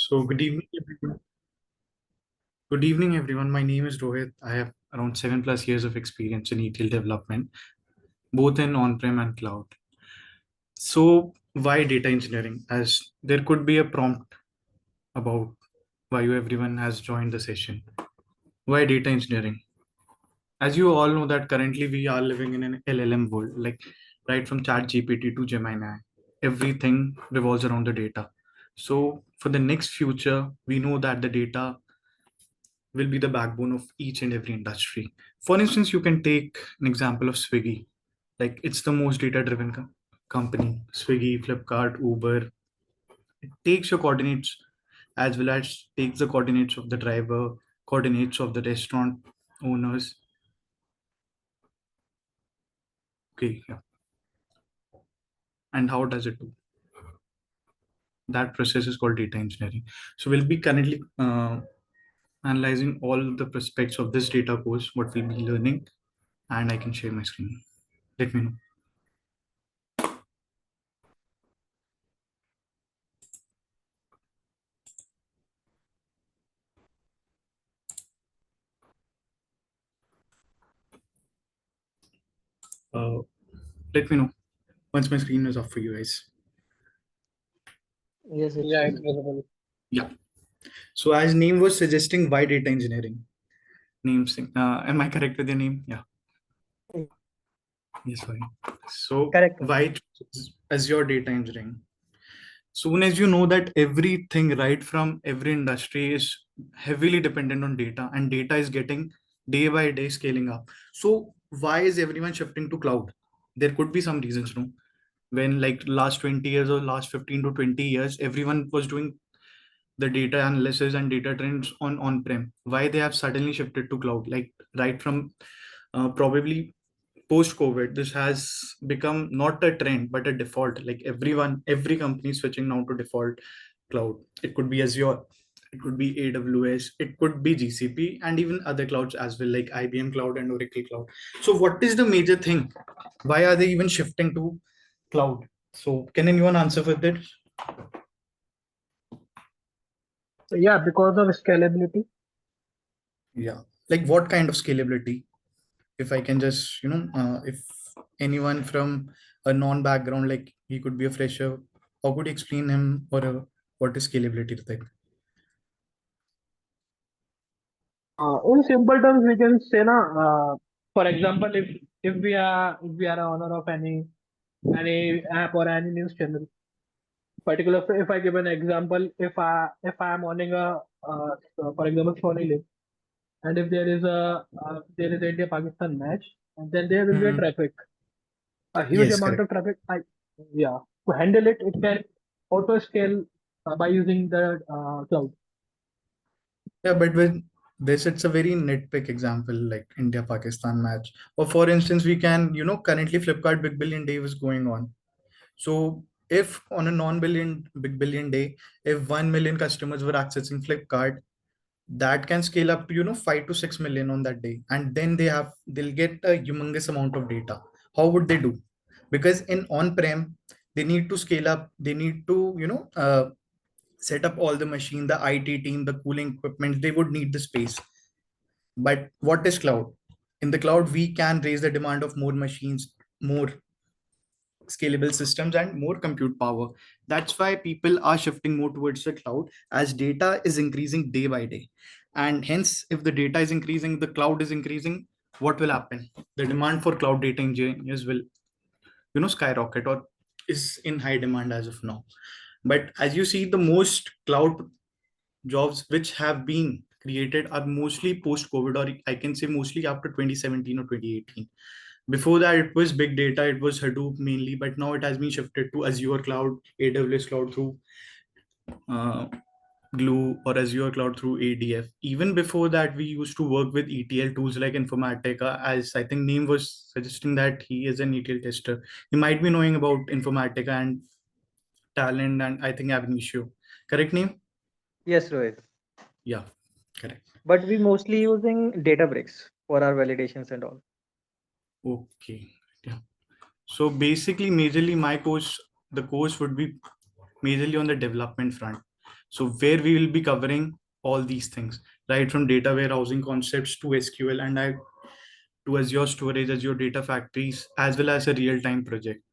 So good evening, everyone. Good evening, everyone. My name is Rohit. I have around 7+ years of experience in ETL development, both in on-prem and cloud. So why data engineering? As there could be a prompt about why you everyone has joined the session. Why data engineering? As you all know that currently we are living in an LLM world, like right from ChatGPT to Gemini, everything revolves around the data. So for the next future, we know that the data will be the backbone of each and every industry. For instance, you can take an example of Swiggy. Like it's the most data-driven company. Swiggy, Flipkart, Uber. It takes your coordinates as well as takes the coordinates of the driver, coordinates of the restaurant owners. Okay, yeah. And how does it do? That process is called data engineering. So we'll be currently analyzing all the prospects of this data course, what we'll be learning, and I can share my screen. Let me know. Uh, Let me know once my screen is off for you guys. Yes, it's Yeah, it's visible. Yeah. So as name was suggesting, why data engineering? Am I correct with your name? Yeah. Yes, sorry. So correct. why choose Azure data engineering? Soon as you know that everything right from every industry is heavily dependent on data and data is getting day by day scaling up. So why is everyone shifting to cloud? There could be some reasons, no? When like last 20 years or last 15 to 20 years, everyone was doing the data analysis and data trends on on-prem. Why they have suddenly shifted to cloud? Like right from probably post-COVID, this has become not a trend but a default. Like every company is switching now to default cloud. It could be Azure, it could be AWS, it could be GCP, and even other clouds as well, like IBM Cloud and Oracle Cloud. So, what is the major thing? Why are they even shifting to cloud? So, can anyone answer for this? Yeah, because of scalability. Yeah, like what kind of scalability? If I can just, if anyone from a non-background, like he could be a fresher, how could you explain him or what is scalability like? In simple terms, we can say, for example, if we are a owner of any app or any news channel, particular if I give an example, if I am owning for example Sony Live, and if there is India Pakistan match, and then there will be a Hmm. traffic, a huge Yes, amount correct. of traffic. Yeah, to handle it, it can auto scale by using the cloud. Yeah, but with this, it's a very nitpick example, like India-Pakistan match. Or for instance, we can, currently Flipkart Big Billion Day is going on. So if on a non-billion Big Billion Day, if 1 million customers were accessing Flipkart, that can scale up to 5 to 6 million on that day, and then they'll get a humongous amount of data. How would they do? Because in on-prem they need to scale up, they need to set up all the machine, the IT team, the cooling equipment, they would need the space. But what is cloud? In the cloud we can raise the demand of more machines, more scalable systems, and more compute power. That's why people are shifting more towards the cloud, as data is increasing day by day. And hence, if the data is increasing, the cloud is increasing, what will happen? The demand for cloud data engineers will, skyrocket, or is in high demand as of now. But as you see, the most cloud jobs which have been created are mostly post COVID, or I can say mostly after 2017 or 2018. Before that, it was big data, it was Hadoop mainly, but now it has been shifted to Azure Cloud, AWS Cloud through uh, Glue, or Azure Cloud through ADF. Even before that, we used to work with ETL tools like Informatica, as I think Neem was suggesting that he is an ETL tester. He might be knowing about Informatica and Talent and I think Ab initio. Correct, Neem? Yes, Rohit. Yeah, correct. But we mostly using Databricks for our validations and all. Okay. Yeah. So basically, majorly my course, the course would be majorly on the development front. So where we will be covering all these things, right from data warehousing concepts to SQL and to Azure storage, Azure data factories, as well as a real-time project.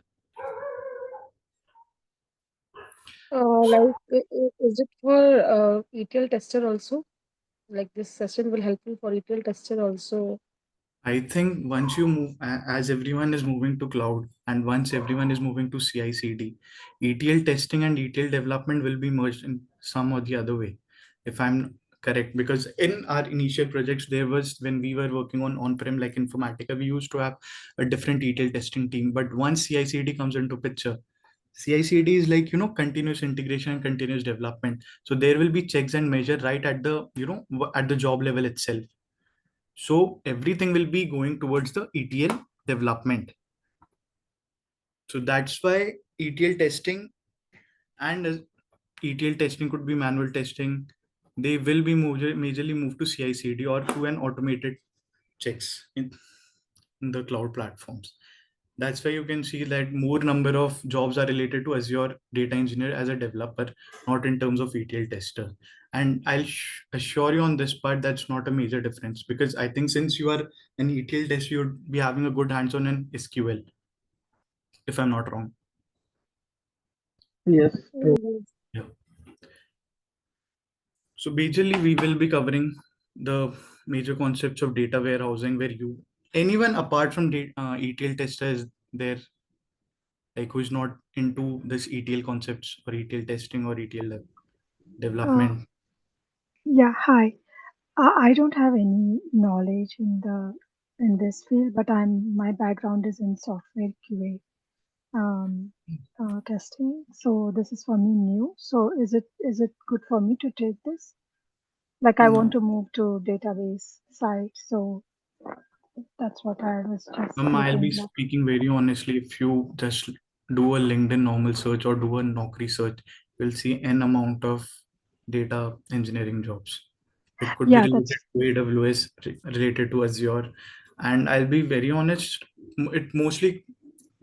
Is it for ETL tester also? Like this session will help you for ETL tester also. I think once you move, as everyone is moving to cloud, and once everyone is moving to CI/CD, ETL testing and ETL development will be merged in some or the other way, if I'm correct. Because in our initial projects, there was when we were working on-prem like Informatica, we used to have a different ETL testing team. But once CI/CD comes into picture, CI/CD is like continuous integration and continuous development. So there will be checks and measure right at the at the job level itself. So everything will be going towards the ETL development. So that's why ETL testing and ETL testing could be manual testing. They will be majorly moved to CI/CD or to an automated checks in the cloud platforms. That's why you can see that more number of jobs are related to Azure data engineer as a developer, not in terms of ETL tester. And I'll assure you on this part, that's not a major difference, because I think since you are an ETL tester, you'd be having a good hands-on in SQL, if I'm not wrong. Yes, true. Yes. Yeah. So majorly we will be covering the major concepts of data warehousing, where anyone apart from ETL tester is there, like who is not into this ETL concepts or ETL testing or ETL Uh, development. yeah, hi. I don't have any knowledge in this field, but my background is in software QA testing. So this is for me new. So is it good for me to take this? Like I want No, to move to database side, so that's what I was just I'll be looking like. speaking very honestly. If you just do a LinkedIn normal search or do a Naukri search, you'll see an amount of data engineering jobs. It could be Yeah, related that's to AWS, related to Azure. And I'll be very honest, it mostly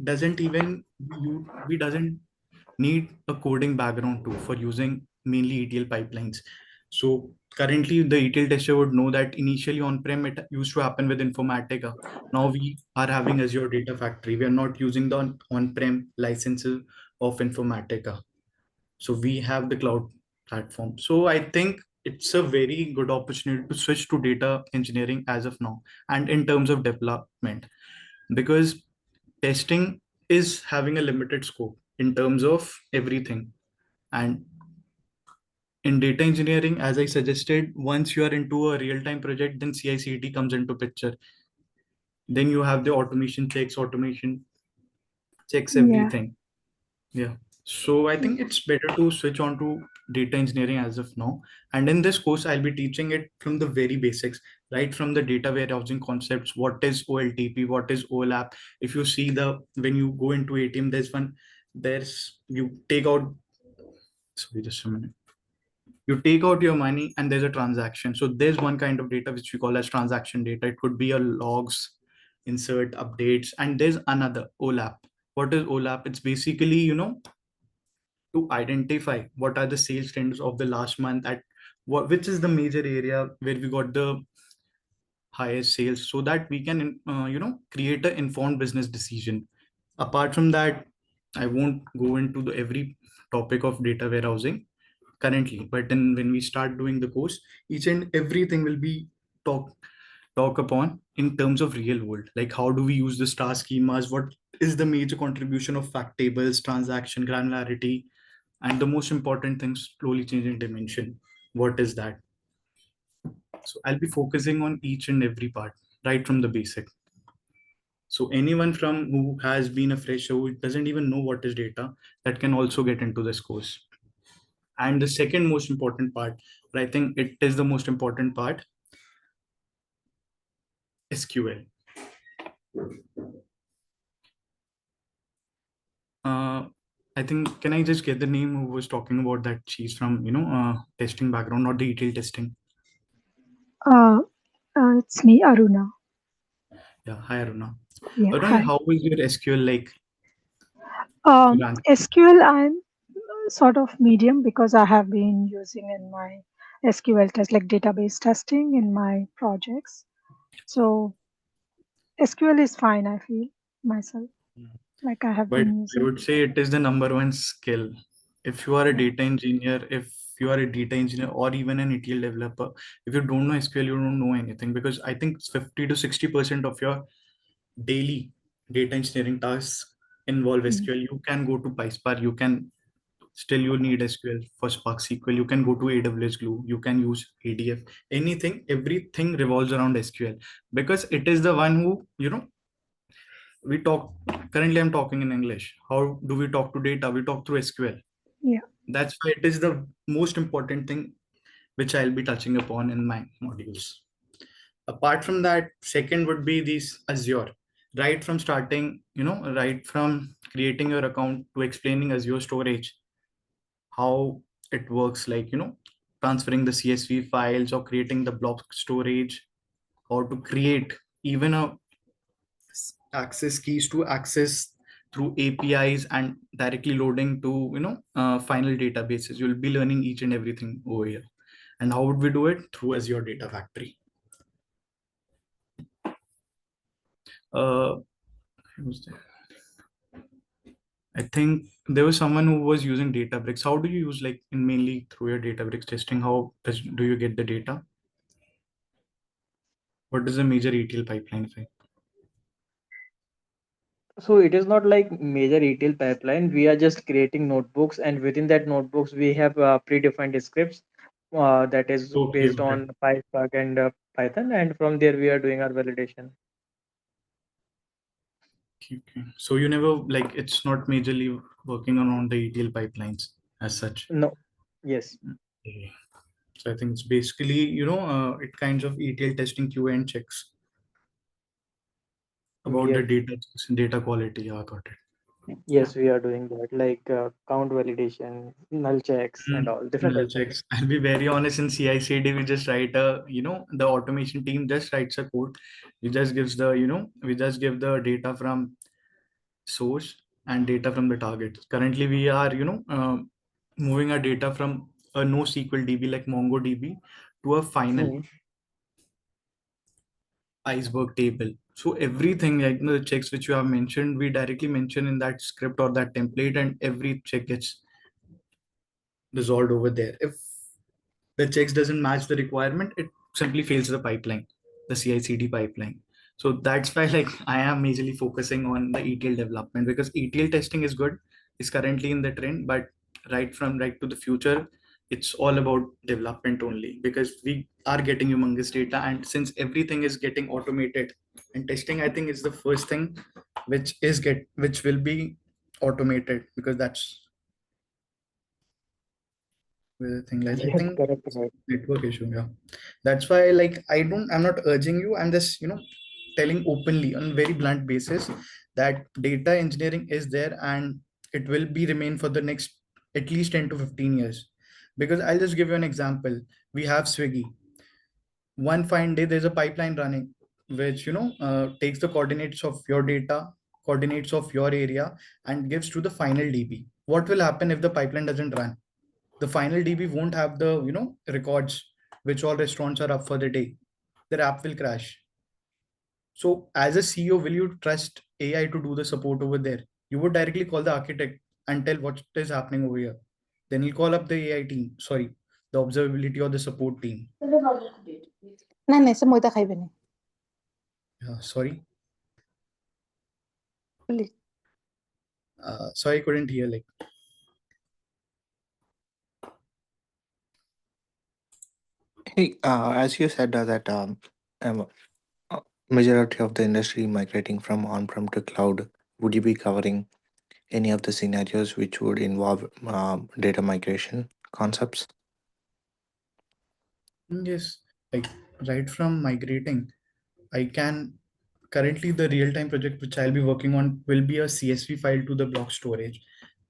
doesn't even we doesn't need a coding background too for using mainly ETL pipelines. So currently the ETL tester would know that initially on-prem it used to happen with Informatica. Now we are having Azure Data Factory. We are not using the on-prem licenses of Informatica. So we have the cloud platform. So I think it's a very good opportunity to switch to data engineering as of now, and in terms of development, because testing is having a limited scope in terms of everything. And in data engineering, as I suggested, once you are into a real-time project, then CI/CD comes into picture. Then you have the automation checks yeah. everything. Yeah. So I think it's better to switch on to data engineering as of now. And in this course, I'll be teaching it from the very basics, right from the data warehousing concepts. What is OLTP? What is OLAP? If you see when you go into ATM, you take out, sorry, just a minute. You take out your money and there's a transaction. So there's one kind of data which we call as transaction data. It could be a logs, insert, updates, and there's another OLAP. What is OLAP? It's basically, to identify what are the sales trends of the last month, at which is the major area where we got the highest sales, so that we can create an informed business decision. Apart from that, I won't go into the every topic of data warehousing currently, but then when we start doing the course, each and everything will be talk talk upon in terms of real world, like how do we use the star schemas, what is the major contribution of fact tables, transaction granularity, and the most important thing, slowly changing dimension. What is that? So I'll be focusing on each and every part right from the basic. So anyone from who has been a fresher, who doesn't even know what is data, that can also get into this course. And the second most important part, but I think it is the most important part, SQL. uh, I think, can I just get the name who was talking about that? She's from testing background, not the ETL testing. Uh, it's me, Aruna. Yeah, hi Aruna. Yeah, Aruna, hi. how is your SQL like? If you rank. SQL, I'm sort of medium because I have been using in my SQL test, like database testing in my projects. So SQL is fine, I feel myself, like I have But been I using. would say it is the number one skill. If you are a Yeah. data engineer, if you are a data engineer or even an ETL developer, if you don't know SQL, you don't know anything, because I think 50 to 60% of your daily data engineering tasks involve Mm. SQL. You can go to PySpark, you can still you need SQL for Spark SQL. You can go to AWS Glue, you can use ADF, anything, everything revolves around SQL, because it is the one who, we talk. Currently I'm talking in English. How do we talk to data? We talk through SQL. Yeah. That's why it is the most important thing which I'll be touching upon in my modules. Apart from that, second would be these Azure. Right from starting, right from creating your account to explaining Azure storage, how it works, like, transferring the CSV files or creating the block storage, or to create even a access keys to access through APIs and directly loading to final databases. You'll be learning each and everything over here. And how would we do it? Through Azure Data Factory. Uh, who's there? I think there was someone who was using Databricks. How do you use, like, in mainly through your Databricks testing? Do you get the data? What is the major ETL pipeline? If I So it is not like major ETL pipeline. We are just creating notebooks, and within that notebooks, we have predefined scripts that is Okay, based got it. on PySpark and Python, and from there we are doing our validation. Okay. So you never, like, it's not majorly working on the ETL pipelines as such. No, yes, Okay. So I think it's basically, it kinds of ETL testing QA and checks about the yes, data quality. Yeah, got it. yes, we are doing that, like count validation, null checks, and Mm, all different null types of. checks. I'll be very honest, in CI/CD, we just write the automation team just writes a code. We just give the data from source and data from the target. Currently, we are, moving our data from a NoSQL DB like MongoDB to a final Hmm. iceberg table. So everything, like, the checks which you have mentioned, we directly mention in that script or that template, and every check gets resolved over there. If the checks doesn't match the requirement, it simply fails the pipeline, the CI/CD pipeline. So that's why, like, I am majorly focusing on the ETL development, because ETL testing is good, is currently in the trend, but right to the future, it's all about development only, because we are getting humongous data, and since everything is getting automated, and testing, I think, is the first thing which will be automated, because that's the thing. Like, I Yes, think correct, it's right. network issue. Yeah, that's why, like, I'm not urging you. I'm just, telling openly on very blunt basis that data engineering is there, and it will be remain for the next at least 10 to 15 years. Because I'll just give you an example. We have Swiggy. One fine day, there's a pipeline running, which, takes the coordinates of your data, coordinates of your area, and gives to the final DB. What will happen if the pipeline doesn't run? The final DB won't have the, records which all restaurants are up for the day. Their app will crash. So as a CEO, will you trust AI to do the support over there? You would directly call the architect and tell what is happening over here. Then he'll call up the AI team, sorry, the observability or the support team. না না সে ময়দা খাইবে না Sorry. বলি Sorry, I couldn't hear, like. Hey, as you said um, uh, majority of the industry migrating from on-prem to cloud, would you be covering any of the scenarios which would involve data migration concepts? Yes, like, right from migrating, I can currently, the real-time project which I'll be working on will be a CSV file to the block storage,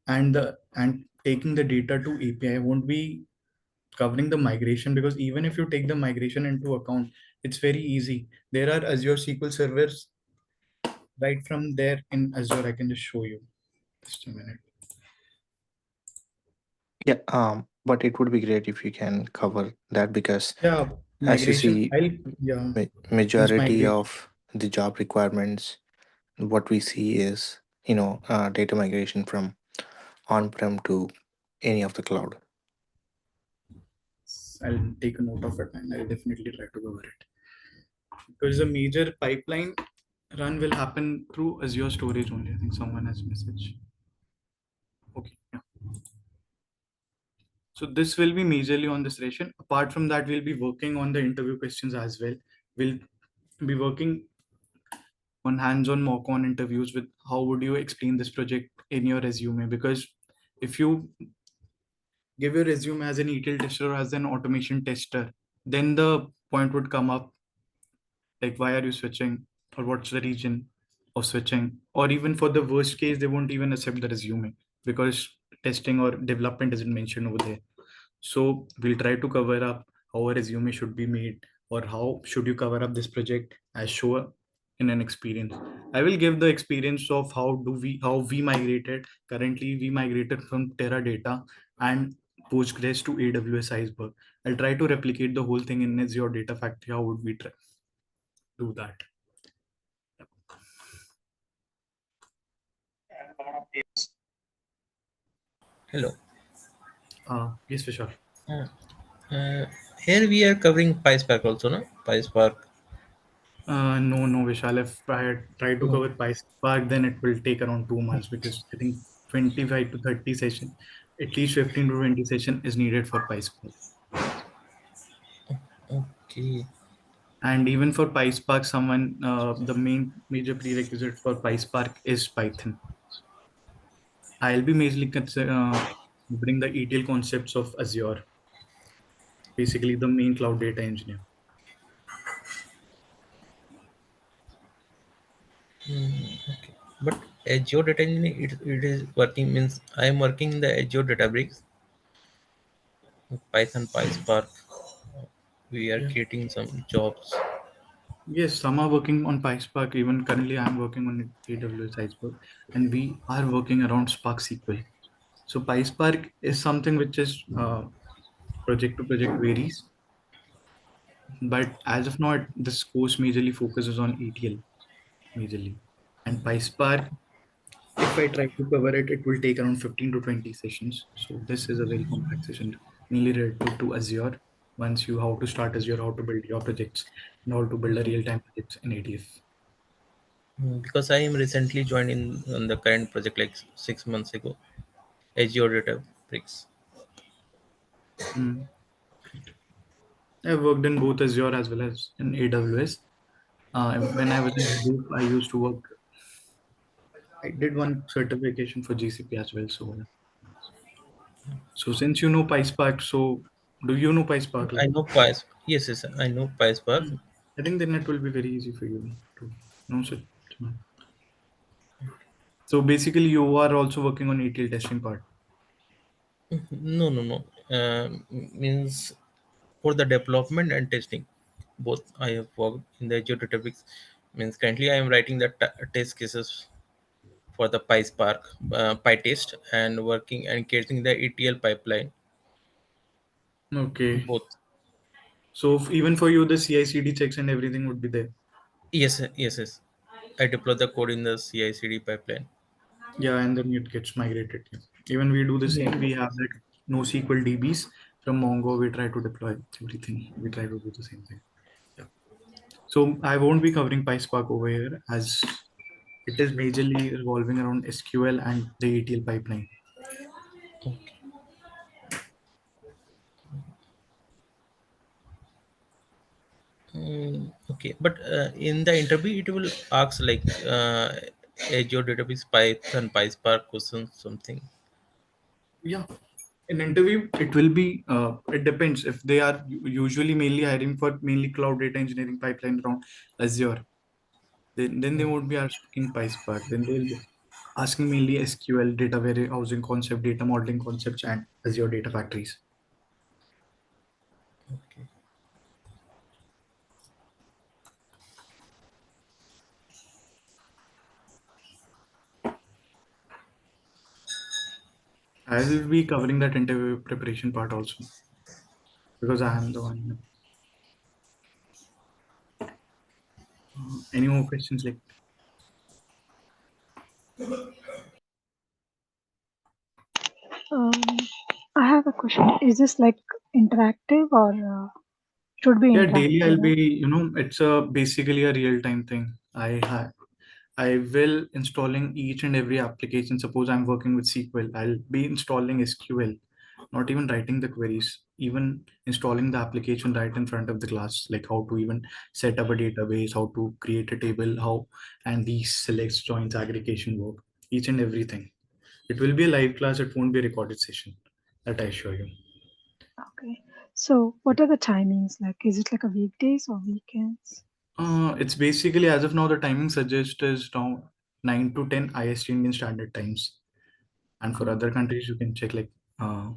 and taking the data to API. Won't be covering the migration, because even if you take the migration into account, it's very easy. There are Azure SQL servers right from there in Azure. I can just show you. Just a minute. Yeah, but it would be great if you can cover that because, Yeah, as you migration. see, Yeah, please majority migrate. of the job requirements, what we see is, data migration from on-prem to any of the cloud. I'll take a note of it and I'll definitely try to cover it. Because the major pipeline run will happen through Azure storage only. I think someone has message. Okay. Yeah. So this will be majorly on this session. Apart from that, we'll be working on the interview questions as well. We'll be working on hands-on mock-on interviews with how would you explain this project in your resume? Because if you give your resume as an ETL tester or as an automation tester, then the point would come up like why are you switching or what's the reason of switching, or even for the worst case they won't even accept the resume because testing or development isn't mentioned over there. So we'll try to cover up how a resume should be made or how should you cover up this project as show in an experience. I will give the experience of how we migrated. Currently we migrated from Teradata and Postgres to AWS Iceberg. I'll try to replicate the whole thing in Azure Data Factory. How would we try do that? Hello. Yes, for sure. Uh, uh, Here we are covering PySpark also, no? PySpark. No, Vishal. If I had tried to No. cover PySpark, then it will take around 2 months because I think 25 to 30 session, at least 15 to 20 session is needed for PySpark. Okay. And even for PySpark, the main major prerequisite for PySpark is Python. I'll be majorly covering the ETL concepts of Azure, basically the main cloud data engineer. Okay. But Azure data engineering, it is working means I am working in the Azure Databricks, Python, PySpark. We are Yeah. creating some jobs. Yes, some are working on PySpark. Even currently, I'm working on AWS Iceberg, and we are working around Spark SQL. So PySpark is something which is project to project varies, but as of now, this course majorly focuses on ETL majorly, and PySpark. If I try to cover it, it will take around 15 to 20 sessions. So this is a very complex session, mainly related to Azure. Once you how to start Azure, how to build your projects, and how to build a real-time projects in ADF. Because I am recently joined in on the current project like 6 months ago. Azure Databricks. Mm. I've worked in both Azure as well as in AWS. When I was in Hadoop, I used to work. I did one certification for GCP as well. So since you know PySpark, so do you know PySpark? I Like, know PySpark. Yes, yes, I know PySpark. I think then it will be very easy for you to know such. So basically, you are also working on ETL testing part. No, no, no. Means for the development and testing, both I have worked in the Azure Databricks. Means currently I am writing the test cases for the PySpark, PyTest, and working and creating the ETL pipeline. Okay. Both. So even for you, the CI/CD checks and everything would be there. Yes, yes, yes. I deploy the code in the CI/CD pipeline. Yeah, and then it gets migrated. Yeah. Even we do the Yeah. same. We have that NoSQL DBs from Mongo. We try to deploy everything. We try to do the same thing. Yeah. So I won't be covering PySpark over here as it is majorly revolving around SQL and the ETL pipeline. Okay, but in the interview, it will ask like Azure Database, Python, PySpark questions, something. Yeah. In interview, it will be, it depends if they are usually mainly hiring for mainly cloud data engineering pipeline around Azure. Then they won't be asking PySpark. Then they'll be asking mainly SQL, data warehousing concept, data modeling concepts, and Azure data factories. Okay. I'll be covering that interview preparation part also because I am the one. Any more questions? Like, Um, I have a question. Is this like interactive or should be yeah, daily interactive, I'll right? be, it's a basically a real time thing. I will installing each and every application. Suppose I'm working with SQL, I'll be installing SQL, not even writing the queries, even installing the application right in front of the class, like how to even set up a database, how to create a table, how and these selects, joins, aggregation work, each and everything. It will be a live class. It won't be a recorded session. That I assure you. Okay. So what are the timings like? Is it like a weekdays or weekends? It's basically as of now the timing suggest is now 9 to 10 IST Indian Standard Times, and for other countries you can check like uh,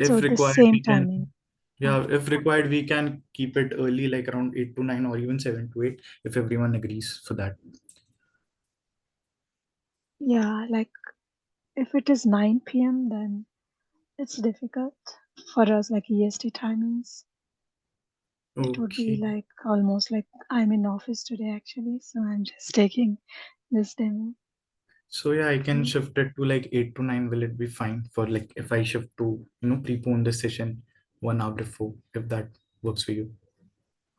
So if the required same we can, timing. yeah, if required we can keep it early like around 8 to 9 or even 7 to 8 if everyone agrees for that. Yeah, like if it is 9 p.m., then it's difficult for us, like EST timings. It would be Okay, like almost like I'm in office today actually, so I'm just taking this demo. so yeah, I can So shift it to like 8 to 9. Will it be fine for like if I shift to prepone the session 1 hour before, if that works for you,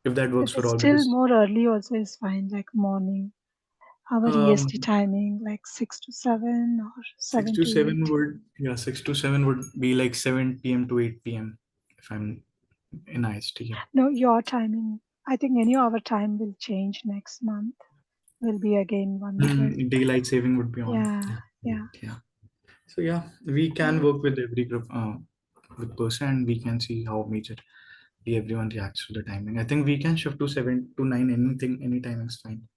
if that if works for it's all? still Because more early also is fine, like morning. Our EST um timing like 6 to 7 or 6 7 to to 7 8. would, yeah, 6 to 7 would be like 7 p.m. to 8 p.m. if I'm in IST. Yeah. No, your timing. I think any of our time will change next month. Will be again 1 hour. Daylight saving would be on. Yeah, Yeah. yeah. Yeah. So yeah, we can work with every group, with person, and we can see how majorly everyone reacts to the timing. I think we can shift to 7 to 9. Anything, any time is fine,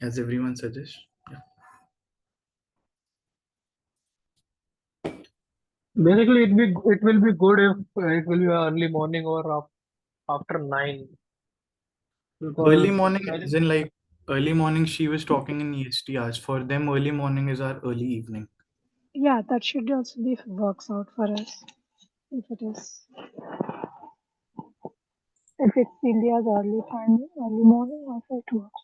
as everyone suggests. Yeah. Basically, it will be good if it will be early morning or after 9, Early because morning, as in like early morning. She was talking in EST hours. For them, early morning is our early evening. Yeah, that should also be works out for us. If it is, if it's India's early time, early morning, also it works.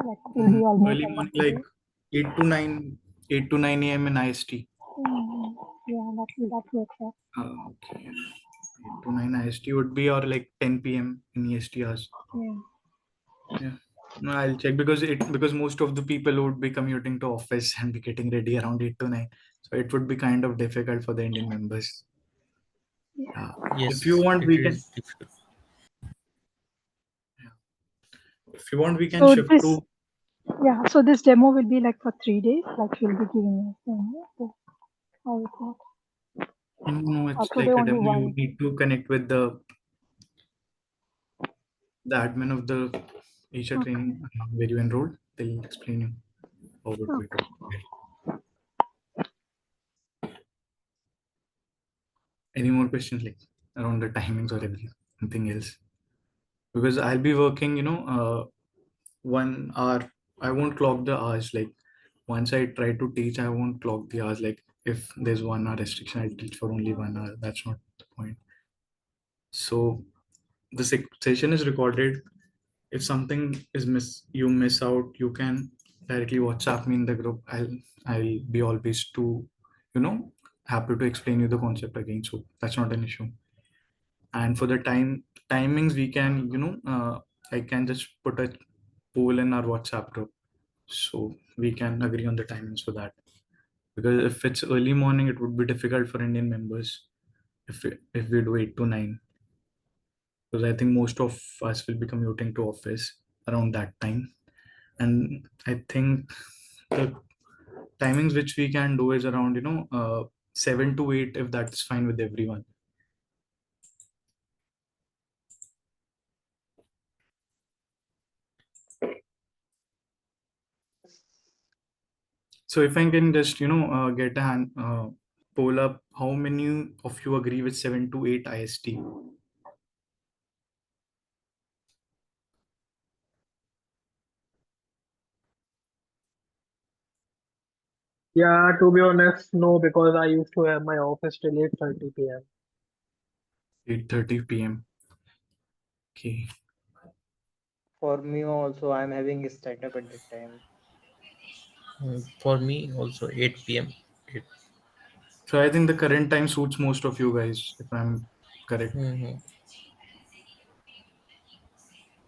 Like will be almost Early end of morning, the like day. 8 to 9, 8 to 9 a.m. in IST. Mm, yeah, that works out. Okay. 8 to 9 IST would be or like 10 p.m. in EST hours. Yeah. Yeah. No, I'll check because most of the people would be commuting to office and be getting ready around 8 to 9. So it would be kind of difficult for the Indian members. Yeah. If you Yes, want, it we can. is difficult. Yeah. If you want, we can So shift this, to. yeah, so this demo will be like for 3 days. Like you'll be giving us demo. So how it works. No, Or it's today like a only demo. You one. need to connect with the admin of the Isha Okay. Training where you enrolled. They'll explain you how it would Okay. be. Any more questions like around the timings or anything else? Because I'll be working, 1 hour. I won't clock the hours. Like once I try to teach, I won't clock the hours. Like if there's 1 hour restriction, I'll teach for only 1 hour. That's not the point. So the session is recorded. If something is you miss out, you can directly WhatsApp me in the group. I'll be always you know, happy to explain you the concept again. So that's not an issue. And for the timings, we can, I can just put a poll in our WhatsApp group, so we can agree on the timings for that. Because if it's early morning, it would be difficult for Indian members if we do 8 to 9, because I think most of us will be commuting to office around that time. And I think the timings which we can do is around 7 to 8, if that's fine with everyone. So if I can just get a poll up, how many of you agree with 7 to 8 IST? Yeah, to be honest, no, because I used to have my office till 8:30 p.m. 8:30 p.m. Okay. For me also, I'm having a stand-up at that time. For me also 8 p.m. 8. So I think the current time suits most of you guys, if I'm correct. Mhm.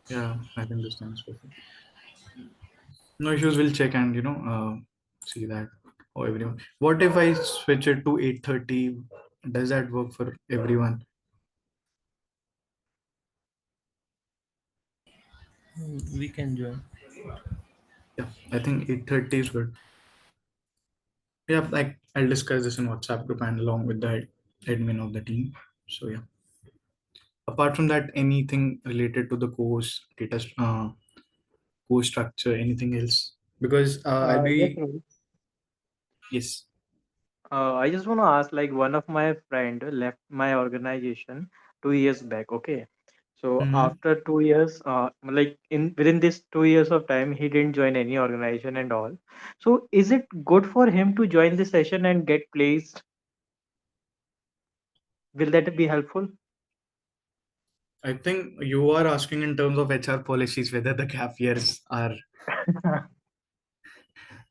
Yeah, I think this time is perfect. No issues. We'll check and see that for everyone. What if I switch it to 8:30? Does that work for everyone? We can join. Yeah, I think 8:30 is good. Yeah, like I'll discuss this in WhatsApp group and along with the admin of the team. So yeah. Apart from that, anything related to the course structure, anything else? Because I'll Yes, be Rohit. yes. I just want to ask, like one of my friend left my organization 2 years back. Okay, so Mhm. after 2 years, like in within this 2 years of time, he didn't join any organization and all. So is it good for him to join the session and get placed? Will that be helpful? I think you are asking in terms of HR policies whether the gap years are.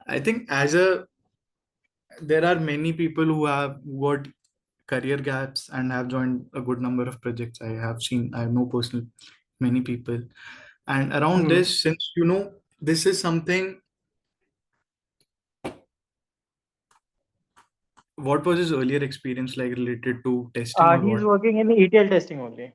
I think there are many people who have got career gaps and have joined a good number of projects. I have no personal many people. And around Hmm. this, since this is something, what was his earlier experience like related to testing or He's what? working in ETL testing only.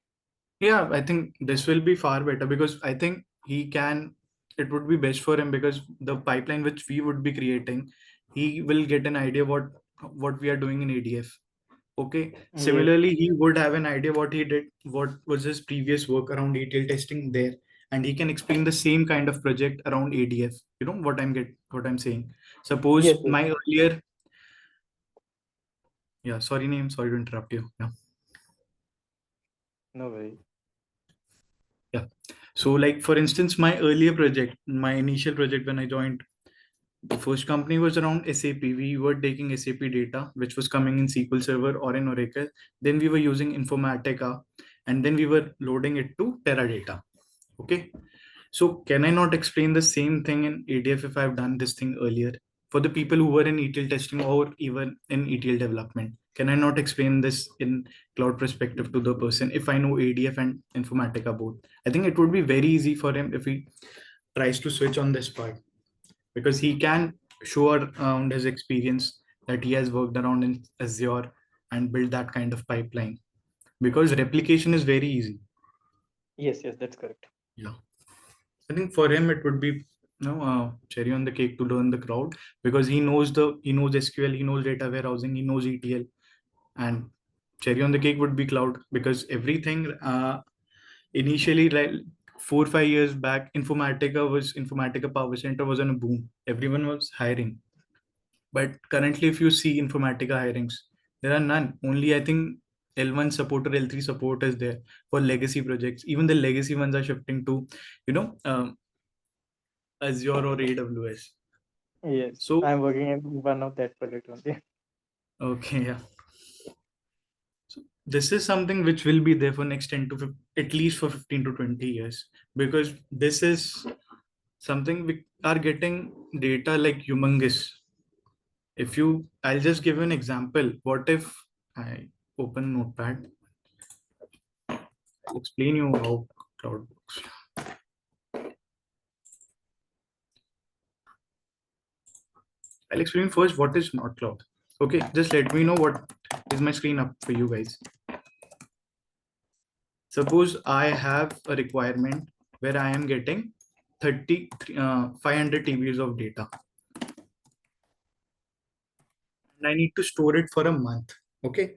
Yeah, I think this will be far better because I think it would be best for him because the pipeline which we would be creating, he will get an idea what we are doing in ADF. Okay. Yes, Similarly, he would have an idea what he did, what was his previous work around ETL testing there, and he can explain the same kind of project around ADF. You know what I'm saying. yes, Suppose yes. my earlier, yeah, sorry to interrupt you. Yeah, No way. yeah. So, like for instance, my initial project when I joined the first company was around SAP. We were taking SAP data, which was coming in SQL Server or in Oracle. Then we were using Informatica, and then we were loading it to Teradata. Okay. So can I not explain the same thing in ADF if I've done this thing earlier? For the people who were in ETL testing or even in ETL development, can I not explain this in cloud perspective to the person if I know ADF and Informatica both? I think it would be very easy for him if he tries to switch on this part because he can show around his experience that he has worked around in Azure and build that kind of pipeline because replication is very easy. Yes, yes, that's correct. Yeah. I think for him it would be cherry on the cake to learn the crowd because he knows SQL, he knows data warehousing, he knows ETL, and cherry on the cake would be cloud because everything initially like 4 5 years back, Informatica Power Center was on a boom. Everyone was hiring, but currently if you see Informatica hirings, there are none. Only I think L1 support or L3 support is there for legacy projects. Even the legacy ones are shifting to you know um, Azure or AWS. Yes, So, I'm working in one of that project only. okay, yeah. So this is something which will be there for next 10 to 15, at least for 15 to 20 years because this is something we are getting data like humongous. I'll just give you an example. What if I open Notepad, explain you how cloud works. I'll explain first what is not cloud. Okay, just let me know what is my screen up for you guys. Suppose I have a requirement where I am getting 500 TBs of data and I need to store it for a month. Okay.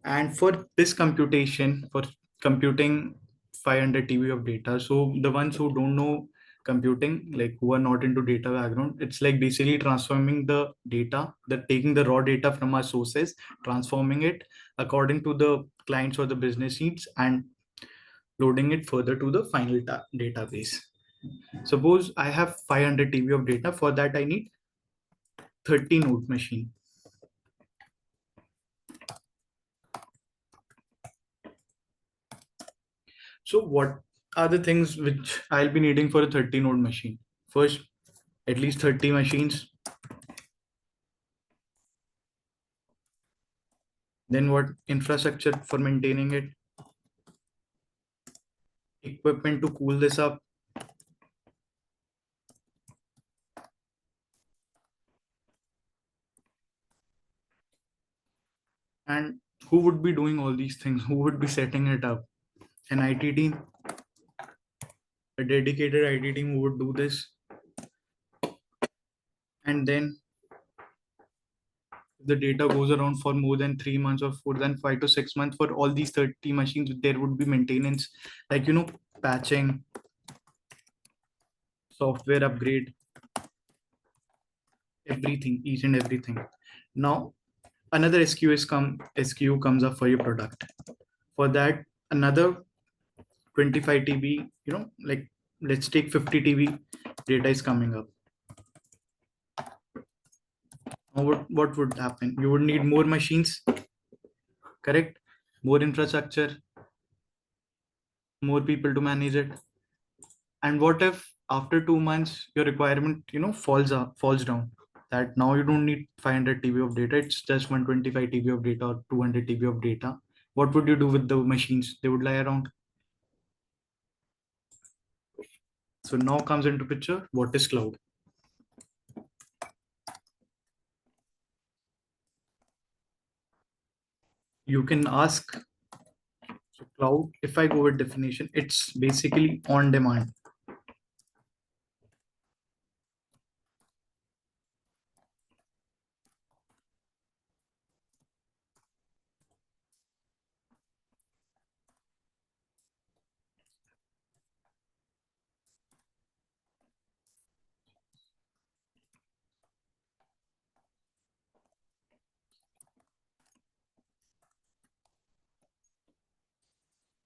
And for this computation, for computing 500 TB of data, so the ones who don't know computing, like who are not into data background, it's like basically transforming the data, that taking the raw data from our sources, transforming it according to the clients or the business needs, and loading it further to the final database. Suppose I have 500 TB of data. For that, I need 30 node machine. So what are the things which I'll be needing for a 30 node machine? First, at least 30 machines. Then what? Infrastructure for maintaining it, equipment to cool this up, and who would be doing all these things? Who would be setting it up? An IT team, a dedicated IT team who would do this. And then if the data goes around for more than 3 months or more than 5 to 6 months, for all these 30 machines, there would be maintenance, like, patching, software upgrade, everything, each and everything. Now, another SKU comes up for your product. For that, another 25 TB, like, let's take 50 TB data is coming up. Now, what would happen? You would need more machines, correct? More infrastructure, more people to manage it. And what if after 2 months your requirement, falls down? That now you don't need 500 TB of data, it's just 125 TB of data or 200 TB of data. What would you do with the machines? They would lie around. So now comes into picture, what is cloud? You can ask, so cloud, if I go with definition, it's basically on demand.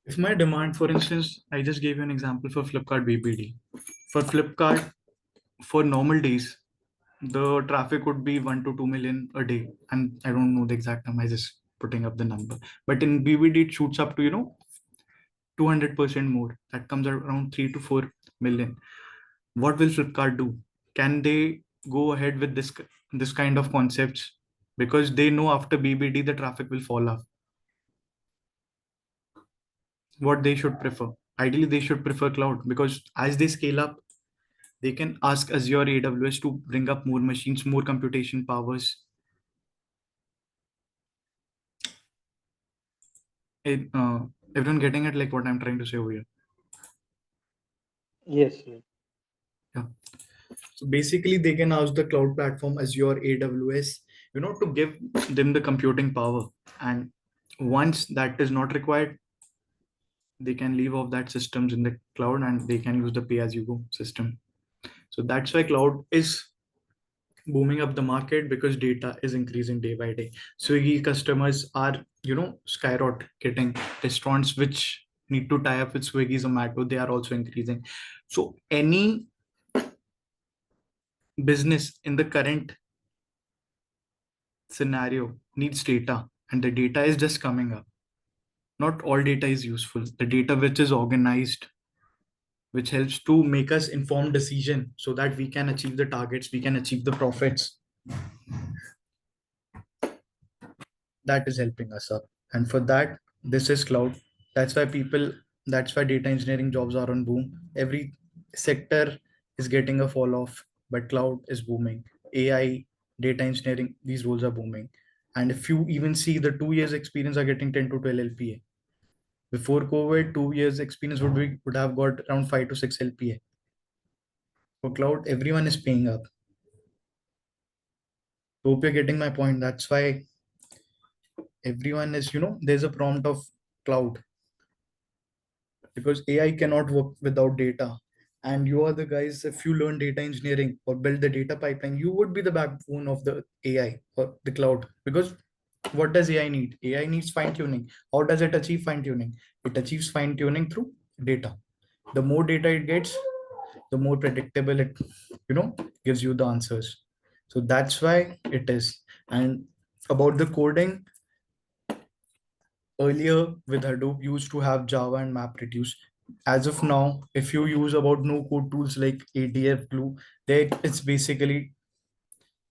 If my demand, for instance, I just gave you an example for Flipkart BBD. For Flipkart, for normal days, the traffic would be 1 to 2 million a day. And I don't know the exact number, I just putting up the number. But in BBD, it shoots up to, 200% more. That comes around 3 to 4 million. What will Flipkart do? Can they go ahead with this kind of concepts? Because they know after BBD, the traffic will fall off. What they should prefer? Ideally, they should prefer cloud, because as they scale up, they can ask Azure AWS to bring up more machines, more computation powers. It, everyone getting it, like what I'm trying to say over here? Yes, yes. Yeah. So basically, they can ask the cloud platform Azure AWS, to give them the computing power. And once that is not required, they can leave off that systems in the cloud and they can use the pay-as-you-go system. So that's why cloud is booming up the market, because data is increasing day by day. Swiggy customers are, skyrocketing. Restaurants which need to tie up with Swiggy, Zomato, they are also increasing. So any business in the current scenario needs data, and the data is just coming up. Not all data is useful. The data which is organized, which helps to make us informed decision so that we can achieve the targets, we can achieve the profits, that is helping us up. And for that, this is cloud. That's why that's why data engineering jobs are on boom. Every sector is getting a fall off, but cloud is booming. AI, data engineering, these roles are booming. And if you even see, the 2 years experience are getting 10 to 12 LPA. Before COVID, 2 years experience would have got around 5 to 6 LPA. For cloud, everyone is paying up. Hope you're getting my point. That's why everyone is, there's a prompt of cloud, because AI cannot work without data. And you are the guys, if you learn data engineering or build the data pipeline, you would be the backbone of the AI or the cloud. Because what does AI need? AI needs fine tuning. How does it achieve fine tuning? It achieves fine tuning through data. The more data it gets, the more predictable it, gives you the answers. So that's why it is. And about the coding, earlier with Hadoop used to have Java and MapReduce. As of now, if you use about no code tools like ADF Glue, there it's basically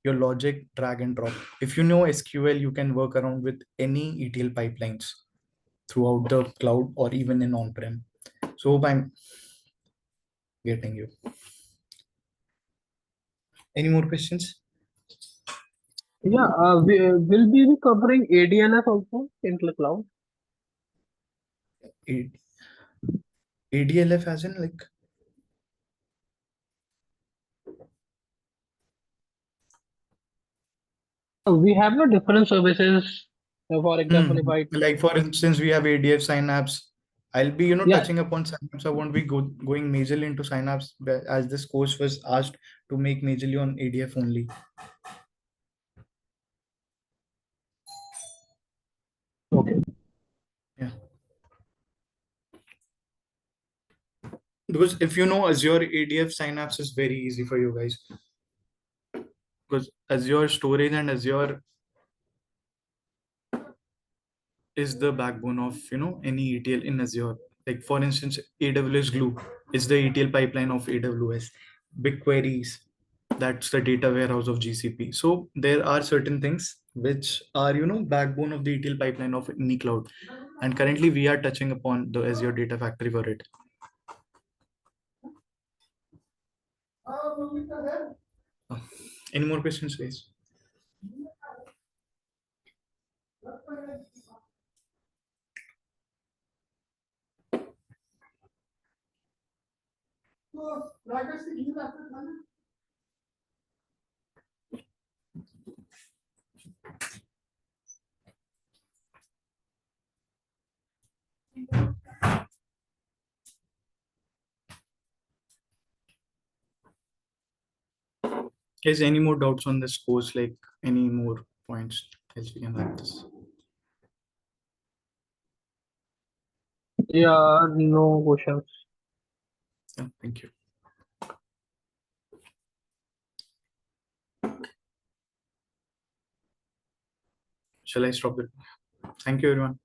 your logic drag and drop. If you know SQL, you can work around with any ETL pipelines throughout the cloud or even in on-prem. So hope I'm getting you. Any more questions? Yeah, will we be covering ADNF also in the cloud? A- ADLF as in like We have no different services. For example, if I like for instance, we have ADF Synapse. I'll be, yeah, touching upon Synapse. I won't be going majorly into Synapse as this course was asked to make majorly on ADF only. okay. Yeah. Because if you know Azure, ADF Synapse is very easy for you guys. Because Azure storage and Azure is the backbone of any ETL in Azure. Like for instance, AWS Glue is the ETL pipeline of AWS. BigQueries, that's the data warehouse of GCP. So there are certain things which are backbone of the ETL pipeline of any cloud. And currently we are touching upon the Azure Data Factory for it. Any more questions, guys? Is any more doubts on this course? Like any more points? Else we can wrap this. Yeah, no questions. Yeah, thank you. Shall I stop it? Thank you, everyone.